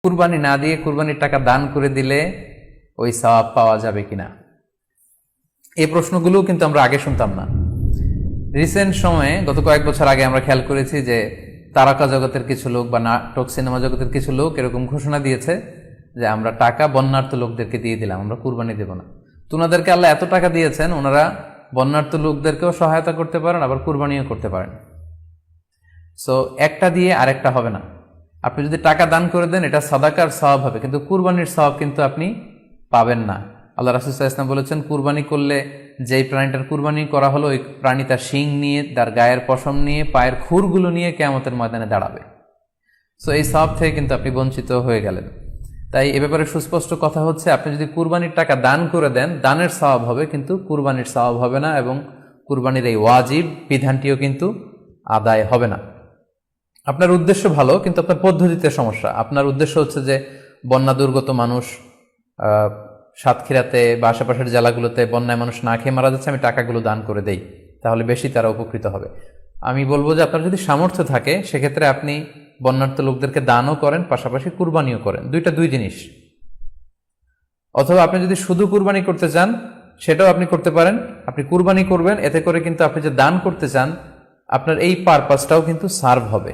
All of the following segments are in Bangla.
কুরবানি না দিয়ে কুরবানির টাকা দান করে দিলে ওই সওয়াব পাওয়া যাবে কিনা, এই প্রশ্নগুলো কিন্তু আমরা আগে শুনতাম না। রিসেন্ট সময়ে গত কয়েক বছর আগে আমরা খেয়াল করেছি যে তারকা জগতের কিছু লোক বা নাটক সিনেমা জগতের কিছু লোক এরকম ঘোষণা দিয়েছে যে আমরা টাকা বন্যার্থ লোকদেরকে দিয়ে দিলাম, আমরা কুরবানি দেব না। তো ওনাদেরকে আল্লাহ এত টাকা দিয়েছেন, ওনারা বন্যার্থ লোকদেরকেও সহায়তা করতে পারেন, আবার কুরবানিও করতে পারেন। সো একটা দিয়ে আরেকটা হবে না। আপনি যদি টাকা দান করে দেন এটা সাদাকার সওয়াব হবে, কিন্তু কুরবানির সওয়াব কিন্তু আপনি পাবেন না। আল্লাহ রাসূল সাল্লাল্লাহু আলাইহি ওয়াসাল্লাম বলেছেন, কুরবানি করলে যেই প্রাণীটার কুরবানি করা হলো ওই প্রাণী তার শিং নিয়ে, তার গায়ের পশম নিয়ে, পায়ের খুরগুলো নিয়ে কিয়ামতের ময়দানে দাঁড়াবে। সো এই সওয়াব থেকে কিন্তু আপনি বঞ্চিত হয়ে গেলেন। তাই এ ব্যাপারে সুস্পষ্ট কথা হচ্ছে, আপনি যদি কুরবানির টাকা দান করে দেন, দানের সওয়াব হবে কিন্তু কুরবানির সওয়াব হবে না, এবং কুরবানির এই ওয়াজিব বিধানটিও কিন্তু আদায় হবে না। আপনার উদ্দেশ্য ভালো, কিন্তু আপনার পদ্ধতিতে সমস্যা। আপনার উদ্দেশ্য হচ্ছে যে বন্যা দুর্গত মানুষ, সাতক্ষীরাতে বা আশেপাশের জেলাগুলোতে বন্যায় মানুষ না খেয়ে মারা যাচ্ছে, আমি টাকাগুলো দান করে দেই, তাহলে বেশি তারা উপকৃত হবে। আমি বলবো যে আপনার যদি সামর্থ্য থাকে সেক্ষেত্রে আপনি বন্যার্থ লোকদেরকে দানও করেন, পাশাপাশি কুরবানিও করেন, দুই জিনিস। অথবা আপনি যদি শুধু কুরবানি করতে চান সেটাও আপনি করতে পারেন, আপনি কুরবানি করবেন, এতে করে কিন্তু আপনি যে দান করতে চান আপনার এই পারপাসটাও কিন্তু সার্ভ হবে।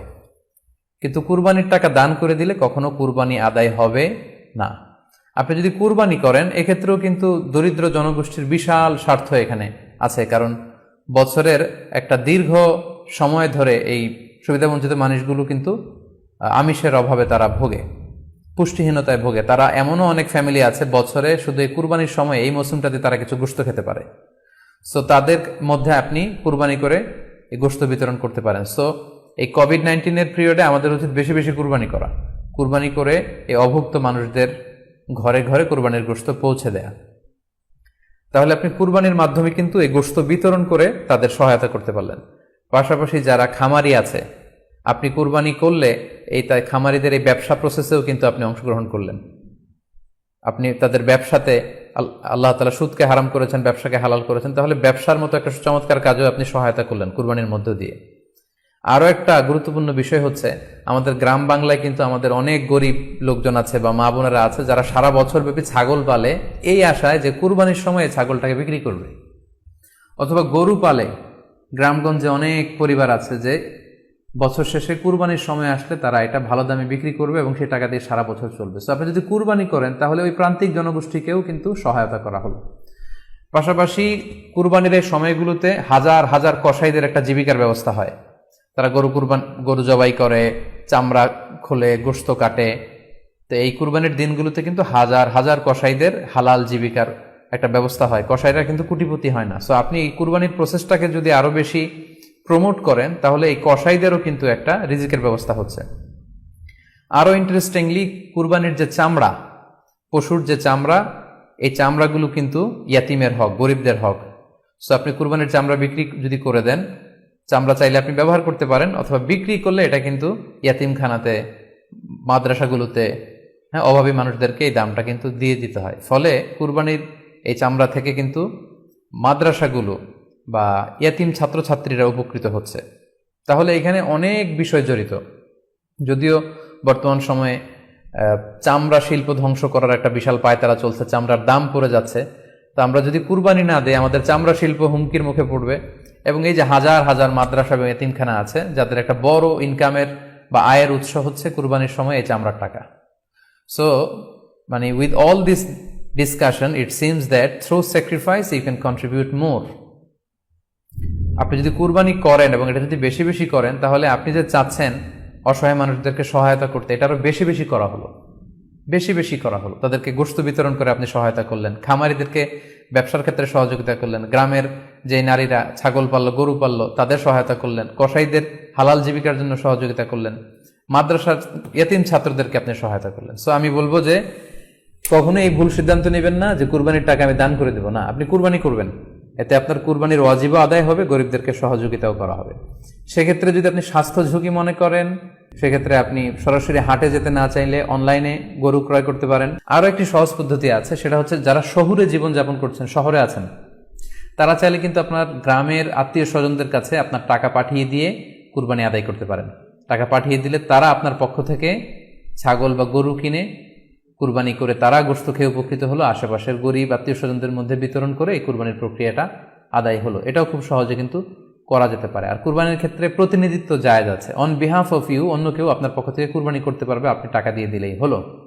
কিন্তু কুরবানির টাকা দান করে দিলে কখনো কুরবানি আদায় হবে না। আপনি যদি কুরবানি করেন এক্ষেত্রেও কিন্তু দরিদ্র জনগোষ্ঠীর বিশাল স্বার্থ এখানে আছে, কারণ বছরের একটা দীর্ঘ সময় ধরে এই সুবিধাবঞ্চিত মানুষগুলো কিন্তু আমিষের অভাবে তারা ভোগে, পুষ্টিহীনতায় ভোগে। তারা এমনও অনেক ফ্যামিলি আছে বছরে শুধু এই কুরবানির সময় এই মৌসুমটাতে তারা কিছু গোশত খেতে পারে। সো তাদের মধ্যে আপনি কুরবানি করে এই গোশত বিতরণ করতে পারেন। সো এই কোভিড-19 পিরিয়ডে আমাদের উচিত বেশি বেশি কুরবানি করা, কুরবানি করে এই অভুক্ত মানুষদের ঘরে ঘরে কুরবানির গোশত পৌঁছে দেয়া। তাহলে আপনি কুরবানির মাধ্যমে কিন্তু এই গোশত বিতরণ করে তাদের সহায়তা করতে পারলেন। পাশাপাশি যারা খামারি আছে, আপনি কুরবানি করলে এই তাই খামারিদের এই ব্যবসা প্রসেসেও কিন্তু আপনি অংশগ্রহণ করলেন। আপনি তাদের ব্যবসাতে, আল্লাহ তাআলা সুদকে হারাম করেছেন, ব্যবসাকে হালাল করেছেন, তাহলে ব্যবসার মতো একটা চমৎকার কাজেও আপনি সহায়তা করলেন কুরবানির মধ্য দিয়ে। আরও একটা গুরুত্বপূর্ণ বিষয় হচ্ছে, আমাদের গ্রাম বাংলায় কিন্তু আমাদের অনেক গরিব লোকজন আছে বা মা বোনেরা আছে যারা সারা বছর ব্যাপী ছাগল পালে এই আশায় যে কুরবানির সময় ছাগলটাকে বিক্রি করবে, অথবা গরু পালে। গ্রামগঞ্জে অনেক পরিবার আছে যে বছর শেষে কুরবানির সময় আসলে তারা এটা ভালো দামে বিক্রি করবে এবং সেই টাকা দিয়ে সারা বছর চলবে। সো আপনি যদি কুরবানি করেন তাহলে ওই প্রান্তিক জনগোষ্ঠীকেও কিন্তু সহায়তা করা হলো। পাশাপাশি কুরবানির এই সময়গুলোতে হাজার হাজার কসাইদের একটা জীবিকার ব্যবস্থা হয়। তারা গরু জবাই করে, চামড়া খোলে, গোশত কাটে। তো এই কুরবানির দিনগুলোতে কিন্তু হাজার হাজার কসাইদের হালাল জীবিকার একটা ব্যবস্থা হয়। কসাইরা কিন্তু কোটিপতি হয় না। সো আপনি এই কুরবানির প্রসেসটাকে যদি আরো বেশি প্রমোট করেন তাহলে এই কসাইদেরও কিন্তু একটা রিজিকের ব্যবস্থা হচ্ছে। আরো ইন্টারেস্টিংলি, কুরবানির যে চামড়া, পশুর যে চামড়া, এই চামড়াগুলো কিন্তু ইয়াতিমের হক, গরিবদের হক। সো আপনি কুরবানির চামড়া বিক্রি যদি করে দেন, চামড়া চাইলে আপনি ব্যবহার করতে পারেন, অথবা বিক্রি করলে এটা কিন্তু ইয়াতিমখানাতে, মাদ্রাসাগুলোতে, অভাবী মানুষদেরকে এই দামটা কিন্তু দিয়ে দিতে হয়। ফলে কুরবানির এই চামড়া থেকে কিন্তু মাদ্রাসাগুলো বা ইয়াতিম ছাত্রছাত্রীরা উপকৃত হচ্ছে। তাহলে এখানে অনেক বিষয় জড়িত। যদিও বর্তমান সময়ে চামড়া শিল্প ধ্বংস করার একটা বিশাল পায়তারা চলছে, চামড়ার দাম পড়ে যাচ্ছে। তো আমরা যদি কুরবানি না দেই আমাদের চামড়া শিল্প হুমকির মুখে পড়বে, এবং এই যে হাজার হাজার মাদ্রাসা এবং এতিমখানা আছে যাদের একটা বড় ইনকামের বা আয়ের উৎস হচ্ছে কুরবানির সময় এই চামড়ার টাকা। সো মানে with all this discussion it seems that through sacrifice you can contribute more. আপনি যদি কুরবানি করেন এবং এটা যদি বেশি বেশি করেন তাহলে আপনি যে চাচ্ছেন অসহায় মানুষদেরকে সহায়তা করতে, এটা আরো বেশি বেশি করা হলো, বেশি বেশি করা হলো। তাদেরকে গোশত বিতরণ করে আপনি সহায়তা করলেন, খামারিদেরকে ব্যবসার ক্ষেত্রে সহযোগিতা করলেন, গ্রামের যে নারীরা ছাগল পাললো, গরু পাললো তাদের সহায়তা করলেন, কসাইদের হালাল জীবিকার জন্য সহযোগিতা করলেন, মাদ্রাসার ইয়াতিম ছাত্রদেরকে আপনি সহায়তা করলেন। সো আমি বলবো যে কখনো এই ভুল সিদ্ধান্ত নেবেন না যে কুরবানির টাকা আমি দান করে দেব না। আপনি কুরবানি করবেন, এতে আপনার কুরবানির ওয়াজিবও আদায় হবে, গরিবদেরকে সহযোগিতাও করা হবে। সেক্ষেত্রে যদি আপনি স্বাস্থ্য ঝুঁকি মনে করেন সেক্ষেত্রে আপনি সরাসরি হাটে যেতে না চাইলে অনলাইনে গরু ক্রয় করতে পারেন। আরো একটি সহজ পদ্ধতি আছে, সেটা হচ্ছে যারা শহুরে জীবনযাপন করছেন, শহরে আছেন, তারা চাইলে কিন্তু আপনার গ্রামের আত্মীয় স্বজনদের কাছে আপনার টাকা পাঠিয়ে দিয়ে কুরবানি আদায় করতে পারেন। টাকা পাঠিয়ে দিলে তারা আপনার পক্ষ থেকে ছাগল বা গরু কিনে কুরবানি করে তারা গোশত খেয়ে উপকৃত হলো, আশেপাশের গরিব আত্মীয় স্বজনদের মধ্যে বিতরণ করে এই কুরবানির প্রক্রিয়াটা আদায় হলো। এটাও খুব সহজে কিন্তু করা যেতে পারে। আর কুরবানির ক্ষেত্রে প্রতিনিধিত্ব জায়েজ আছে। অন বিহাফ অফ ইউ অন্য কেউ আপনার পক্ষ থেকে কুরবানি করতে পারবে, আপনি টাকা দিয়ে দিলেই হলো।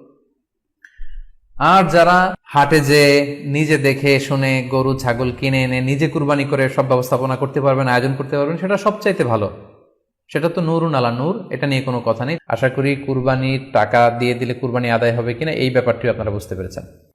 আর যারা হাটে যে নিজে দেখে শুনে গরু ছাগল কিনে এনে নিজে কুরবানি করে সব ব্যবস্থাপনা করতে পারবেন, আয়োজন করতে পারবেন, সেটা সবচাইতে ভালো। সেটা তো নূরুন আলা নূর, এটা নিয়ে কোনো কথা নেই। আশা করি কুরবানির টাকা দিয়ে দিলে কুরবানি আদায় হবে কিনা এই ব্যাপারটিও আপনারা বুঝতে পেরেছেন।